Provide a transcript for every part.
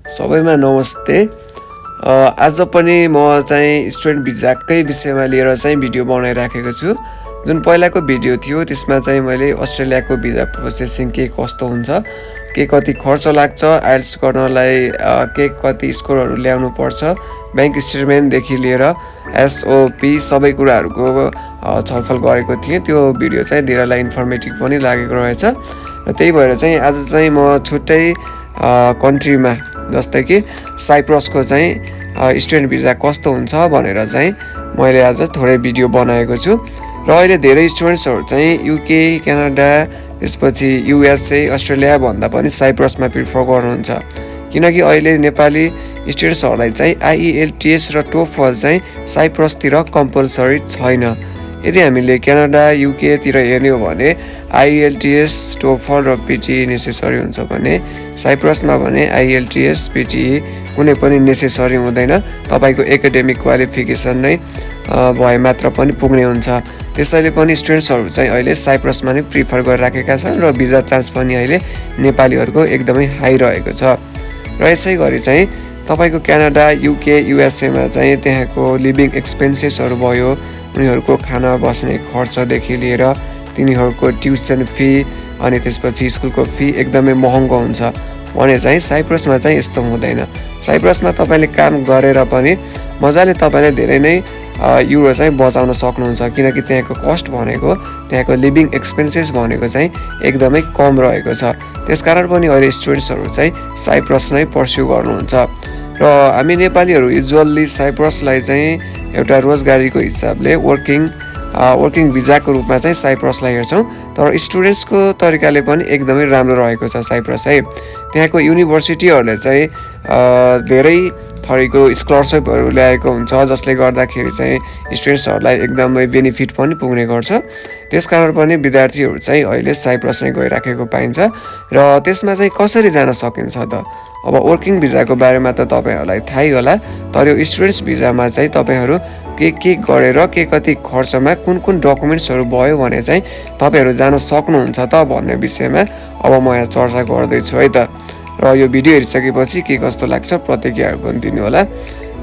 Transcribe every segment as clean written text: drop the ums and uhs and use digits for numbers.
सबैमा नमस्ते। आज पनि म चाहिँ स्टुडेन्ट भिजाकै विषयमा लिएर चाहिँ भिडियो बनाइराखेको छु। जुन पहिलाको भिडियो थियो त्यसमा चाहिँ मैले अस्ट्रेलियाको भिजा प्रोसेसिङ के कस्तो हुन्छ, के कति खर्च लाग्छ, आइल्ट्स गर्नलाई के कति स्कोरहरू ल्याउनु पर्छ, ब्याङ्क स्टेटमेन्टदेखि लिएर एसओपी सबै कुराहरूको छलफल गरेको थिएँ। त्यो भिडियो चाहिँ धेरैलाई इन्फर्मेटिभ पनि लागेको रहेछ र त्यही भएर चाहिँ आज चाहिँ म छुट्टै कन्ट्रीमा जस्तै कि साइप्रसको चाहिँ स्टुडेन्ट भिजा कस्तो हुन्छ भनेर चाहिँ मैले आज थोरै भिडियो बनाएको छु। र अहिले धेरै स्टुडेन्ट्सहरू चाहिँ युके, क्यानाडा, त्यसपछि युएसए, अस्ट्रेलिया भन्दा पनि साइप्रसमा प्रिफर गर्नुहुन्छ, किनकि अहिले नेपाली स्टुडेन्ट्सहरूलाई चाहिँ आइइएलटिएस र टोफल चाहिँ साइप्रसतिर कम्पलसरी छैन। यदि हामीले क्यानाडा, युकेतिर हेर्ने हो भने आइएलटिएस, टोफल र पिटिई नेसेसरी हुन्छ भने साइप्रसमा भने आइएलटिएस, पिटिई कुनै पनि नेसेसरी हुँदैन। तपाईँको एकाडेमिक क्वालिफिकेसन नै भए मात्र पनि पुग्ने हुन्छ। त्यसैले पनि स्टुडेन्ट्सहरू चाहिँ अहिले साइप्रसमा नै प्रिफर गरिराखेका छन् र भिजा चार्ज पनि अहिले नेपालीहरूको एकदमै हाई रहेको छ। र यसै गरी चाहिँ तपाईँको क्यानाडा, युके, युएसएमा चाहिँ त्यहाँको लिभिङ एक्सपेन्सेसहरू भयो, उनीहरूको खाना बस्ने खर्चदेखि लिएर तिनीहरूको ट्युसन फी अनि त्यसपछि स्कुलको फी एकदमै महँगो हुन्छ भने चाहिँ साइप्रसमा चाहिँ यस्तो हुँदैन। साइप्रसमा तपाईँले काम गरेर पनि मजाले तपाईँले धेरै नै युरो चाहिँ बचाउन सक्नुहुन्छ, किनकि त्यहाँको कस्ट भनेको, त्यहाँको लिभिङ एक्सपेन्सेस भनेको चाहिँ एकदमै कम रहेको छ। त्यसकारण पनि अहिले स्टुडेन्ट्सहरू चाहिँ साइप्रस नै पर्स्यु गर्नुहुन्छ। र हामी नेपालीहरू युजुअल्ली साइप्रसलाई चाहिँ एउटा रोजगारीको हिसाबले वर्किङ भिजाको रूपमा चाहिँ साइप्रसलाई हेर्छौँ। तर स्टुडेन्ट्सको तरिकाले पनि एकदमै राम्रो रहेको छ साइप्रस है। त्यहाँको युनिभर्सिटीहरूले चाहिँ धेरै थरीको स्कलरसिपहरू ल्याएको हुन्छ, जसले गर्दाखेरि चाहिँ स्टुडेन्ट्सहरूलाई एकदमै बेनिफिट पनि पुग्ने गर्छ। त्यसकारण पनि विद्यार्थीहरू चाहिँ अहिले साइप्रस नै गइराखेको पाइन्छ। र त्यसमा चाहिँ कसरी जान सकिन्छ त? अब वर्किङ भिजाको बारेमा त तपाईँहरूलाई थाहै होला, तर यो स्टुडेन्ट्स भिजामा चाहिँ तपाईँहरू के गरेर के कति खर्चमा कुन डकुमेन्ट्सहरू भयो भने चाहिँ तपाईँहरू जान सक्नुहुन्छ त भन्ने विषयमा अब म यहाँ चर्चा गर्दैछु है त। र यो भिडियो हेरिसकेपछि के कस्तो लाग्छ प्रतिक्रियाहरू पनि दिनु होला।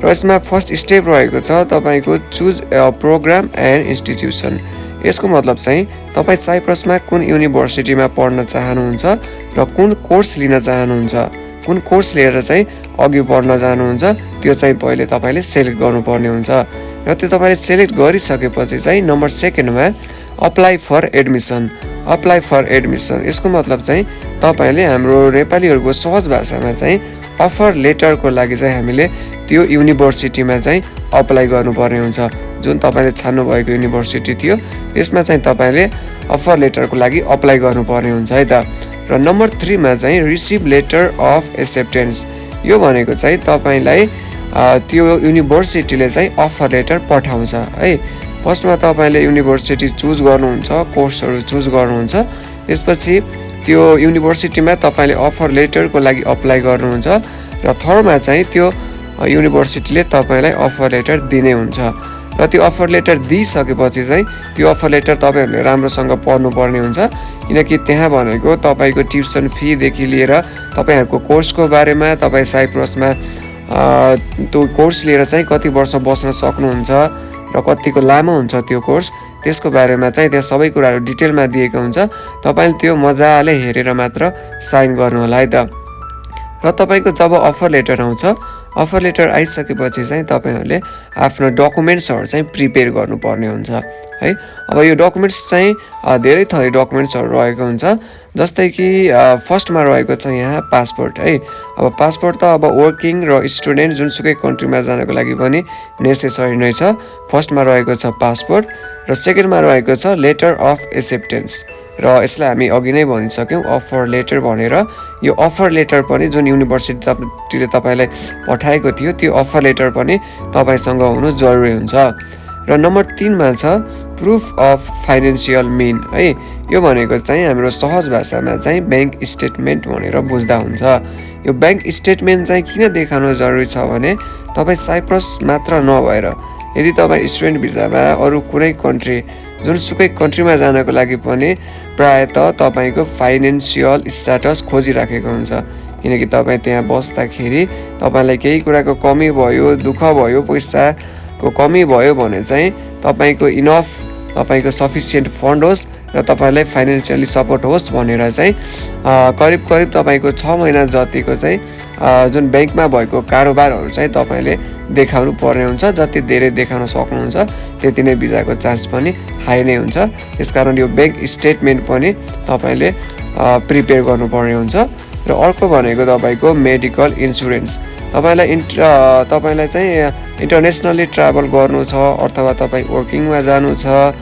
र यसमा फर्स्ट स्टेप रहेको छ तपाईँको चुज प्रोग्राम एन्ड इन्स्टिट्युसन। यसको मतलब चाहिँ तपाईँ साइप्रसमा कुन युनिभर्सिटीमा पढ्न चाहनुहुन्छ र कुन कोर्स लिन चाहनुहुन्छ, कुन कोर्स लिएर चाहिँ अघि बढ्न जानुहुन्छ, त्यो चाहिँ पहिले तपाईँले सेलेक्ट गर्नुपर्ने हुन्छ। र त्यो तपाईँले सेलेक्ट गरिसकेपछि चाहिँ नम्बर 2मा apply for admission. Apply for admission यसको मतलब चाहिँ तपाईँले हाम्रो नेपालीहरूको सहज भाषामा चाहिँ अफर लेटरको लागि चाहिँ हामीले त्यो युनिभर्सिटीमा चाहिँ अप्लाई गर्नुपर्ने हुन्छ। जुन तपाईँले छान्नुभएको युनिभर्सिटी थियो त्यसमा चाहिँ तपाईँले अफर लेटरको लागि अप्लाई गर्नुपर्ने हुन्छ है त। र नम्बर 3मा चाहिँ रिसिभ लेटर अफ एक्सेप्टेन्स। यो भनेको चाहिँ तपाईँलाई त्यो युनिभर्सिटीले चाहिँ अफर लेटर पठाउँछ है। फर्स्टमा तपाईँले युनिभर्सिटी चुज गर्नुहुन्छ, कोर्सहरू चुज गर्नुहुन्छ, त्यसपछि त्यो युनिभर्सिटीमा तपाईँले अफर लेटरको लागि अप्लाई गर्नुहुन्छ र थर्डमा चाहिँ त्यो युनिभर्सिटीले तपाईँलाई अफर लेटर दिने हुन्छ। र त्यो अफर लेटर दिइसकेपछि चाहिँ त्यो अफर लेटर तपाईँहरूले राम्रोसँग पढ्नुपर्ने हुन्छ, किनकि त्यहाँ भनेको तपाईँको ट्युसन फीदेखि लिएर तपाईँहरूको कोर्सको बारेमा, तपाईँ साइप्रसमा त्यो कोर्स लिएर चाहिँ कति वर्ष बस्न सक्नुहुन्छ र कतिको लामो हुन्छ त्यो कोर्स, त्यसको बारेमा चाहिँ त्यहाँ सबै कुराहरू डिटेलमा दिएको हुन्छ। तपाईँले त्यो मजाले हेरेर मात्र साइन गर्नु होला है त। र तपाईँको जब अफर लेटर आउँछ, अफर लेटर आइसकेपछि चाहिँ तपाईँहरूले आफ्नो डकुमेन्ट्सहरू चाहिँ प्रिपेयर गर्नुपर्ने हुन्छ है। अब यो डकुमेन्ट्स चाहिँ धेरै थरी डकुमेन्ट्सहरू रहेको हुन्छ, जस्तै कि फर्स्टमा रहेको छ यहाँ पासपोर्ट है। अब पासपोर्ट त अब वर्किङ र स्टुडेन्ट जुनसुकै कन्ट्रीमा जानको लागि पनि नेसेसरी नै छ। फर्स्टमा रहेको छ पासपोर्ट र सेकेन्डमा रहेको छ लेटर अफ एक्सेप्टेन्स। र यसलाई हामी अघि नै भनिसक्यौँ अफर लेटर भनेर। यो अफर लेटर पनि जुन युनिभर्सिटीले तपाईँलाई पठाएको थियो त्यो अफर लेटर पनि तपाईँसँग हुनु जरुरी हुन्छ। र नम्बर 3मा छ प्रुफ अफ फाइनेन्सियल मिन है। यो भनेको चाहिँ हाम्रो सहज भाषामा चाहिँ ब्याङ्क स्टेटमेन्ट भनेर बुझ्दा हुन्छ। यो ब्याङ्क स्टेटमेन्ट चाहिँ किन देखाउनु जरुरी छ भने तपाईँ साइप्रस मात्र नभएर यदि तपाईँ स्टुडेन्ट भिजामा अरू कुनै कन्ट्री, जुनसुकै कन्ट्रीमा जानको लागि पनि प्रायः त तपाईँको फाइनेन्सियल स्ट्याटस खोजिराखेको हुन्छ। किनकि तपाईँ त्यहाँ बस्दाखेरि तपाईँलाई केही कुराको कमी भयो, दुःख भयो, पैसाको कमी भयो भने चाहिँ तपाईँको इनफ, तपाईँको सफिसियन्ट फन्ड होस् र तपाईँलाई फाइनेन्सियली सपोर्ट होस् भनेर चाहिँ करिब तपाईँको 6 महिना जतिको चाहिँ जुन ब्याङ्कमा भएको कारोबारहरू चाहिँ तपाईँले देखाउनु पर्ने हुन्छ। जति धेरै देखाउन सक्नुहुन्छ त्यति नै भिजाको चान्स पनि हाई नै हुन्छ। त्यसकारण यो ब्याङ्क स्टेटमेन्ट पनि तपाईँले प्रिपेयर गर्नुपर्ने हुन्छ। र अर्को भनेको तपाईँको मेडिकल इन्सुरेन्स। तपाईँलाई चाहिँ इन्टरनेसनली ट्राभल गर्नु छ अथवा तपाईँ वर्किङमा जानु छ,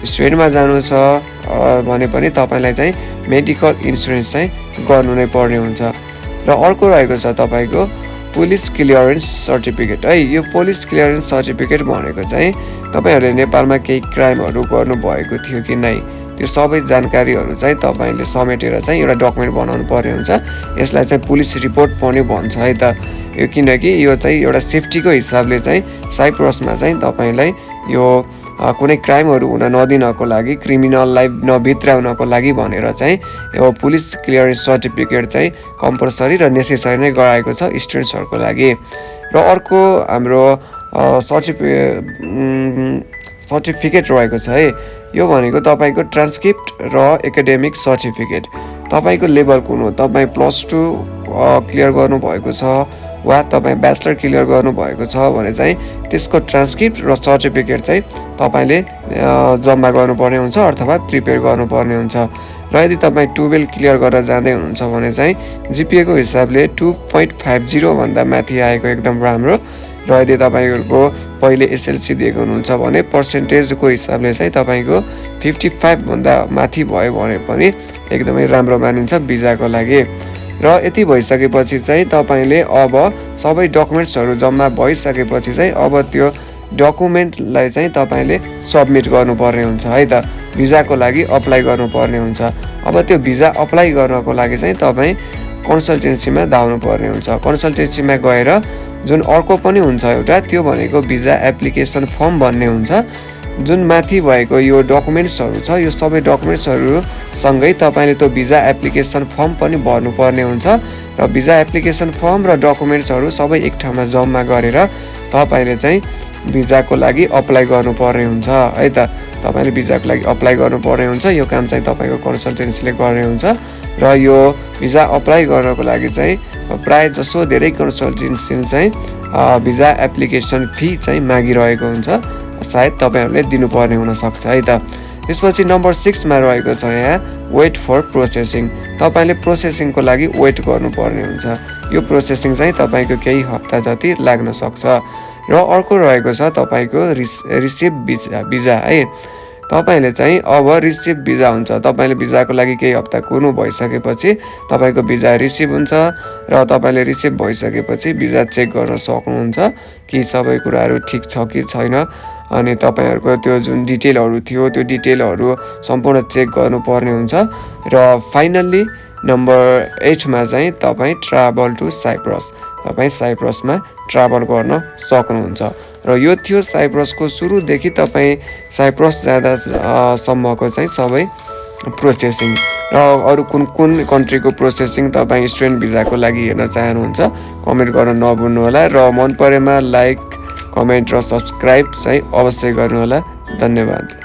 स्टुडेन्टमा जानु छ भने पनि तपाईँलाई चाहिँ मेडिकल इन्सुरेन्स चाहिँ गर्नु नै पर्ने हुन्छ। र अर्को रहेको छ तपाईँको पुलिस क्लियरेन्स सर्टिफिकेट है। यो पुलिस क्लियरेन्स सर्टिफिकेट भनेको चाहिँ तपाईँहरूले नेपालमा केही क्राइमहरू गर्नुभएको थियो कि नै, त्यो सबै जानकारीहरू चाहिँ तपाईँले समेटेर चाहिँ एउटा डकुमेन्ट बनाउनु पर्ने हुन्छ। यसलाई चाहिँ पुलिस रिपोर्ट पनि भन्छ है त। यो किनकि यो चाहिँ एउटा सेफ्टीको हिसाबले चाहिँ साइप्रसमा चाहिँ तपाईँलाई यो कुनै क्राइमहरू हुन नदिनको लागि, क्रिमिनललाई नभित्राउनको लागि भनेर चाहिँ यो पुलिस क्लियरेन्स सर्टिफिकेट चाहिँ कम्पलसरी र नेसेसरी नै गराएको छ स्टुडेन्ट्सहरूको लागि। र अर्को हाम्रो सर्टिफिकेट रहेको छ है। यो भनेको तपाईँको ट्रान्सक्रिप्ट र एकाडेमिक सर्टिफिकेट। तपाईँको लेभल कुन हो, तपाईँ +2 क्लियर गर्नुभएको छ वा तपाईँ ब्याचलर क्लियर गर्नुभएको छ भने चाहिँ त्यसको ट्रान्सक्रिप्ट र सर्टिफिकेट चाहिँ तपाईँले जम्मा गर्नुपर्ने हुन्छ अथवा प्रिपेयर गर्नुपर्ने हुन्छ। र यदि तपाईँ 12 क्लियर गरेर जाँदै हुनुहुन्छ भने चाहिँ जिपिएको हिसाबले 2.50 भन्दा माथि आएको एकदम राम्रो। र यदि तपाईँहरूको पहिले एसएलसी दिएको हुनुहुन्छ भने पर्सेन्टेजको हिसाबले चाहिँ तपाईँको 55 भन्दा माथि भयो भने पनि एकदमै राम्रो मानिन्छ भिजाको लागि। र यति भइसकेपछि चाहिँ तपाईँले अब सबै डकुमेन्ट्सहरू जम्मा भइसकेपछि चाहिँ अब त्यो डकुमेन्टलाई चाहिँ तपाईँले सबमिट गर्नुपर्ने हुन्छ है त। भिजाको लागि अप्लाई गर्नुपर्ने हुन्छ। अब त्यो भिजा अप्लाई गर्नको लागि चाहिँ तपाईँ कन्सल्टेन्सीमा धाउनु पर्ने हुन्छ। कन्सल्टेन्सीमा गएर जुन अर्को पनि हुन्छ एउटा, त्यो भनेको भिजा एप्लिकेसन फर्म भन्ने हुन्छ। जुन माथि भएको यो डकुमेन्ट्सहरू छ, यो सबै डकुमेन्ट्सहरू सँगै तपाईँले त्यो भिजा एप्लिकेसन फर्म पनि भर्नुपर्ने हुन्छ। र भिजा एप्लिकेसन फर्म र डकुमेन्ट्सहरू सबै एक ठाउँमा जम्मा गरेर तपाईँले चाहिँ भिजाको लागि अप्लाई गर्नुपर्ने हुन्छ है त। तपाईँले भिजाको लागि अप्लाई गर्नुपर्ने हुन्छ। यो काम चाहिँ तपाईँको कन्सल्टेन्सीले गर्ने हुन्छ। र यो भिजा अप्लाई गर्नको लागि चाहिँ प्राय जसो धेरै कन्सल्टेन्सीले चाहिँ भिजा एप्लिकेसन फी चाहिँ मागिरहेको हुन्छ। सायद तपाईँहरूले दिनुपर्ने हुनसक्छ है त। त्यसपछि नम्बर 6 मा रहेको छ यहाँ वेट फर प्रोसेसिङ। तपाईँले प्रोसेसिङको लागि वेट गर्नुपर्ने हुन्छ। यो प्रोसेसिङ चाहिँ तपाईँको केही हप्ता जति लाग्न सक्छ। र अर्को रहेको छ तपाईँको रिसिभ भिजा है। तपाईँले चाहिँ अब रिसिभ भिजा हुन्छ। तपाईँले भिजाको लागि केही हप्ता कुर्नु भइसकेपछि तपाईँको भिजा रिसिभ हुन्छ। र तपाईँले रिसिभ भइसकेपछि भिजा चेक गर्न सक्नुहुन्छ कि सबै कुराहरू ठिक छ कि छैन। अनि तपाईँहरूको त्यो जुन डिटेलहरू थियो त्यो डिटेलहरू सम्पूर्ण चेक गर्नुपर्ने हुन्छ। र फाइनल्ली नम्बर 8 मा चाहिँ तपाईँ ट्राभल टु साइप्रस। तपाईँ साइप्रसमा ट्राभल गर्न सक्नुहुन्छ। र यो थियो साइप्रसको सुरुदेखि तपाईँ साइप्रस जाँदा सम्मको चाहिँ सबै प्रोसेसिङ। र अरू कुन कुन कन्ट्रीको प्रोसेसिङ तपाईँ स्टुडेन्ट भिजाको लागि हेर्न चाहनुहुन्छ कमेन्ट गर्न नभुल्नु होला। र मन परेमा लाइक, कमेन्ट र सब्सक्राइब चाहिँ अवश्य गर्नुहोला। धन्यवाद।